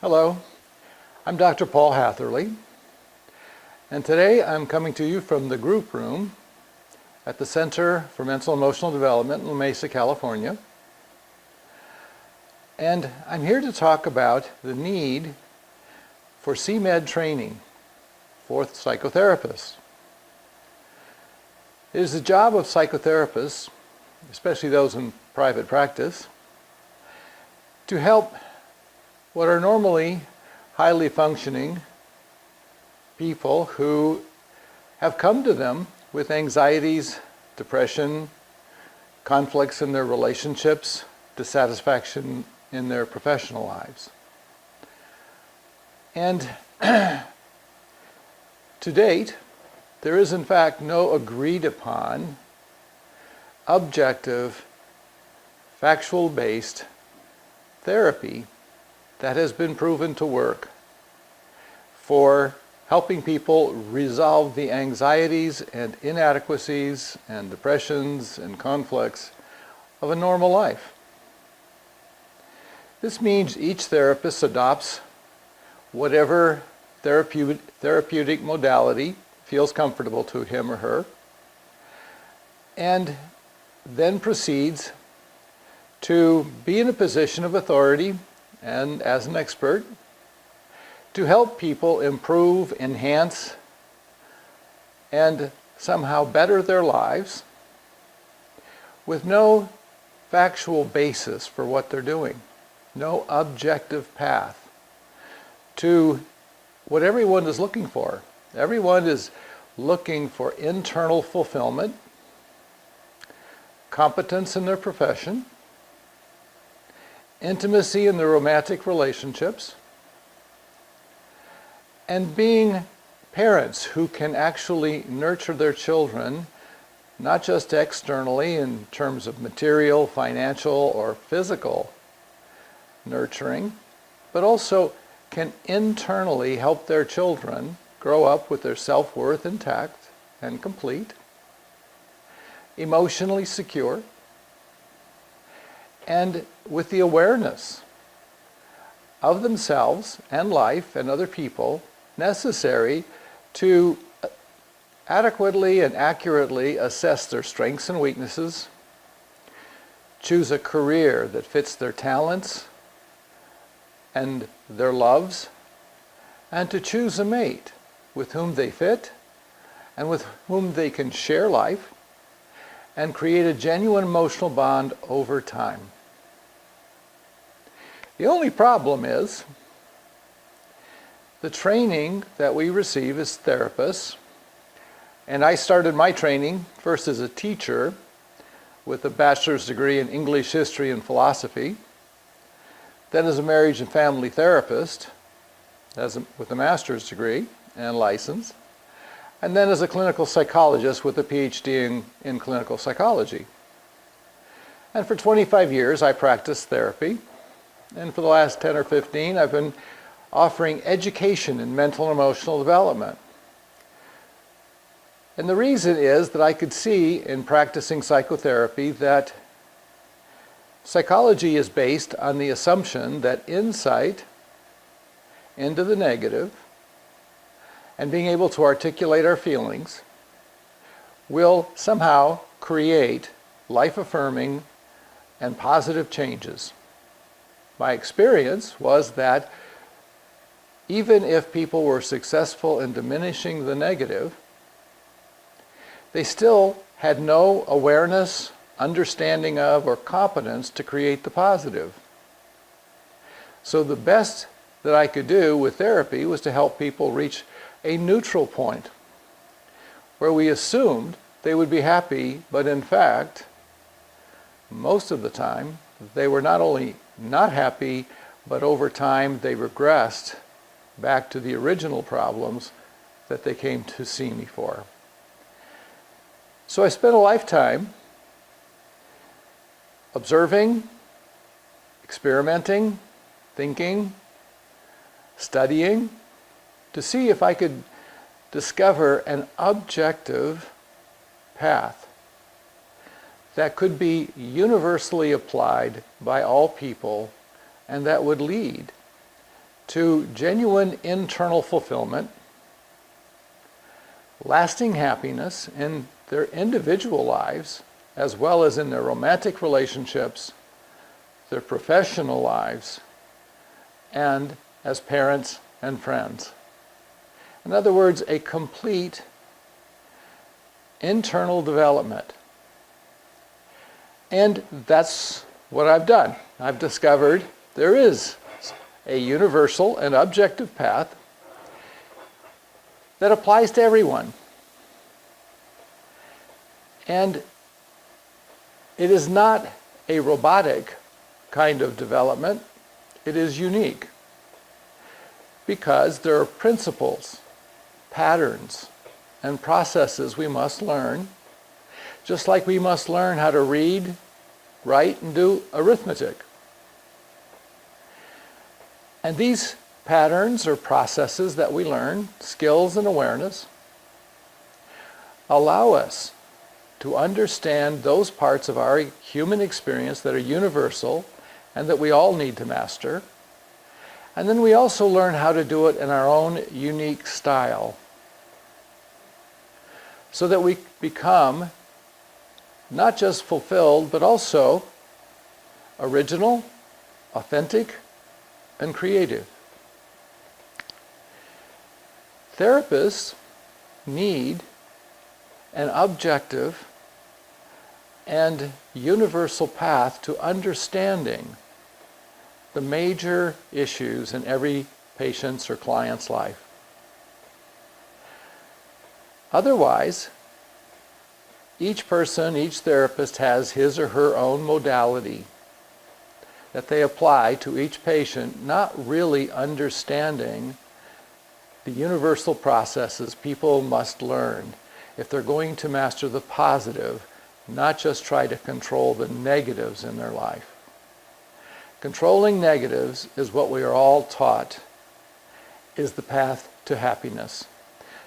Hello, I'm Dr. Paul Hatherley, and today I'm coming to you from the group room at the Center for Mental and Emotional Development in La Mesa, California. And I'm here to talk about the need for CMED training for psychotherapists. It is the job of psychotherapists, especially those in private practice, to help what are normally highly functioning people who have come to them with anxieties, depression, conflicts in their relationships, dissatisfaction in their professional lives. And to date, there is in fact no agreed upon, objective, factual-based therapy that has been proven to work for helping people resolve the anxieties and inadequacies and depressions and conflicts of a normal life. This means each therapist adopts whatever therapeutic modality feels comfortable to him or her, and then proceeds to be in a position of authority and as an expert to help people improve, enhance, and somehow better their lives with no factual basis for what they're doing, no objective path to what everyone is looking for. Everyone is looking for internal fulfillment, competence in their profession, intimacy in their romantic relationships, and being parents who can actually nurture their children, not just externally in terms of material, financial, or physical nurturing, but also can internally help their children grow up with their self-worth intact and complete, emotionally secure, and with the awareness of themselves and life and other people necessary to adequately and accurately assess their strengths and weaknesses, choose a career that fits their talents and their loves, and to choose a mate with whom they fit and with whom they can share life and create a genuine emotional bond over time. The only problem is the training that we receive as therapists, and I started my training first as a teacher with a bachelor's degree in English, history, and philosophy, then as a marriage and family therapist with a master's degree and license, and then as a clinical psychologist with a PhD in clinical psychology. And for 25 years I practiced therapy, and for the last 10 or 15 I've been offering education in mental and emotional development. And the reason is that I could see in practicing psychotherapy that psychology is based on the assumption that insight into the negative and being able to articulate our feelings will somehow create life-affirming and positive changes. My experience was that even if people were successful in diminishing the negative, they still had no awareness, understanding of, or competence to create the positive. So the best that I could do with therapy was to help people reach a neutral point where we assumed they would be happy, but in fact, most of the time, they were not only not happy, but over time they regressed back to the original problems that they came to see me for. So I spent a lifetime observing, experimenting, thinking, studying, to see if I could discover an objective path that could be universally applied by all people and that would lead to genuine internal fulfillment, lasting happiness in their individual lives, as well as in their romantic relationships, their professional lives, and as parents and friends. In other words, a complete internal development. And that's what I've done. I've discovered there is a universal and objective path that applies to everyone. And it is not a robotic kind of development. It is unique because there are principles, patterns, and processes we must learn, just like we must learn how to read, write, and do arithmetic. And these patterns or processes that we learn, skills and awareness, allow us to understand those parts of our human experience that are universal and that we all need to master. And then we also learn how to do it in our own unique style, so that we become not just fulfilled, but also original, authentic, and creative. Therapists need an objective and universal path to understanding the major issues in every patient's or client's life. Otherwise, each person, each therapist has his or her own modality that they apply to each patient, not really understanding the universal processes people must learn if they're going to master the positive, not just try to control the negatives in their life. Controlling negatives is what we are all taught is the path to happiness.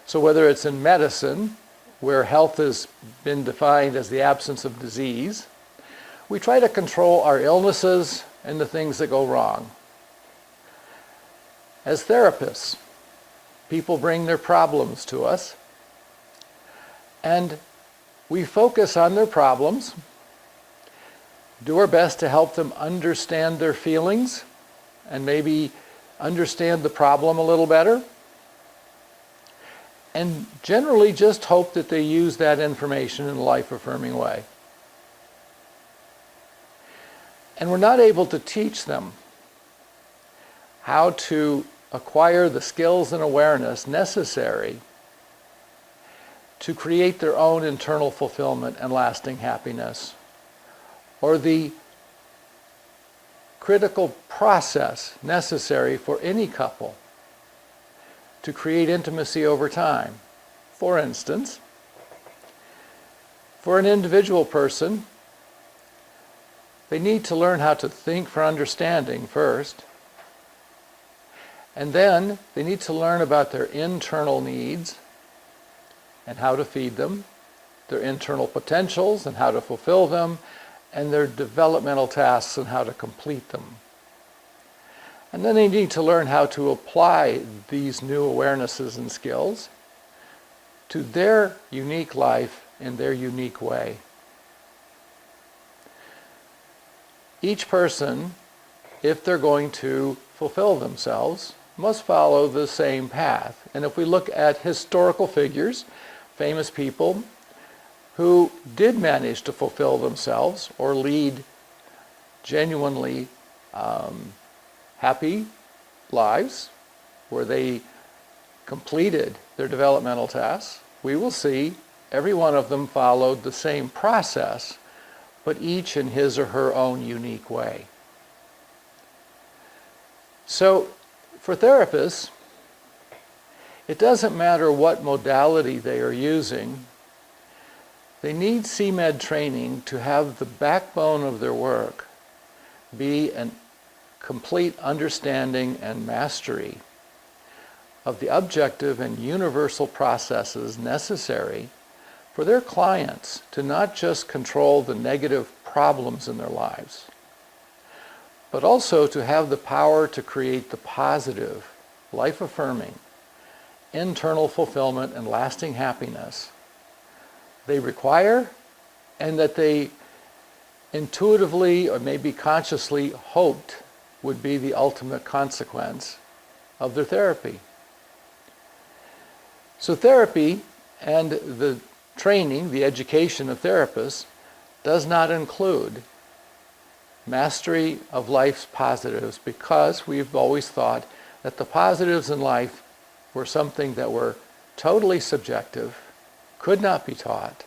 So whether it's in medicine, where health has been defined as the absence of disease, we try to control our illnesses and the things that go wrong. As therapists, people bring their problems to us, and we focus on their problems, do our best to help them understand their feelings and maybe understand the problem a little better, and generally just hope that they use that information in a life-affirming way. And we're not able to teach them how to acquire the skills and awareness necessary to create their own internal fulfillment and lasting happiness, or the critical process necessary for any couple to create intimacy over time. For instance, for an individual person, they need to learn how to think for understanding first, and then they need to learn about their internal needs and how to feed them, their internal potentials and how to fulfill them, and their developmental tasks and how to complete them. And then they need to learn how to apply these new awarenesses and skills to their unique life in their unique way. Each person, if they're going to fulfill themselves, must follow the same path. And if we look at historical figures, famous people who did manage to fulfill themselves or lead genuinely happy lives where they completed their developmental tasks, we will see every one of them followed the same process, but each in his or her own unique way. So for therapists, it doesn't matter what modality they are using. They need CMED training to have the backbone of their work be a complete understanding and mastery of the objective and universal processes necessary for their clients to not just control the negative problems in their lives, but also to have the power to create the positive, life-affirming, internal fulfillment and lasting happiness they require, and that they intuitively or maybe consciously hoped would be the ultimate consequence of their therapy. So therapy and the training, the education of therapists, does not include mastery of life's positives, because we've always thought that the positives in life were something that were totally subjective, could not be taught,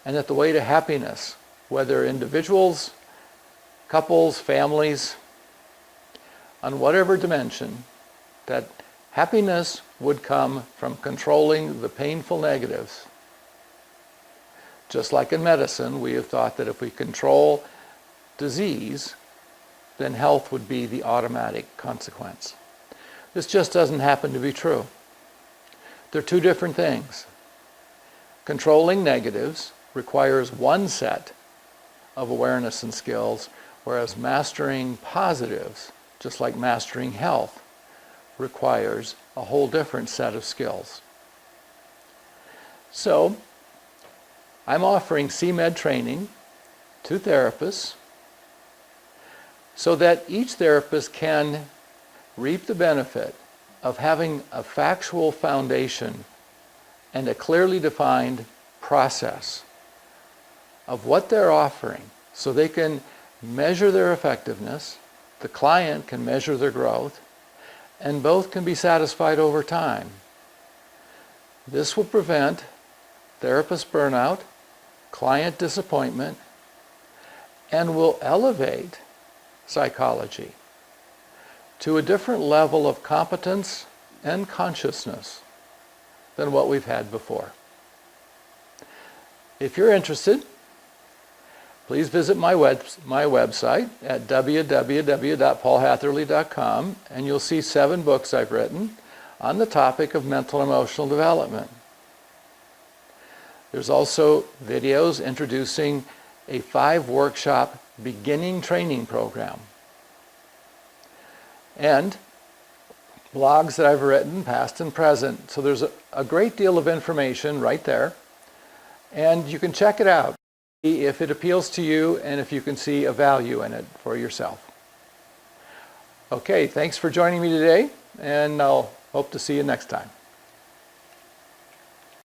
and that the way to happiness, whether individuals, couples, families, on whatever dimension, that happiness would come from controlling the painful negatives. Just like in medicine, we have thought that if we control disease, then health would be the automatic consequence. This just doesn't happen to be true. They're two different things. Controlling negatives requires one set of awareness and skills, whereas mastering positives, just like mastering health, requires a whole different set of skills. So, I'm offering CMED training to therapists so that each therapist can reap the benefit of having a factual foundation and a clearly defined process of what they're offering, so they can measure their effectiveness, the client can measure their growth, and both can be satisfied over time. This will prevent therapist burnout, client disappointment, and will elevate psychology to a different level of competence and consciousness than what we've had before. If you're interested, please visit my website at www.paulhatherley.com, and you'll see 7 books I've written on the topic of mental and emotional development. There's also videos introducing a 5-workshop beginning training program, and blogs that I've written, past and present. So there's a great deal of information right there, and you can check it out if it appeals to you and if you can see a value in it for yourself. Okay, thanks for joining me today, and I'll hope to see you next time.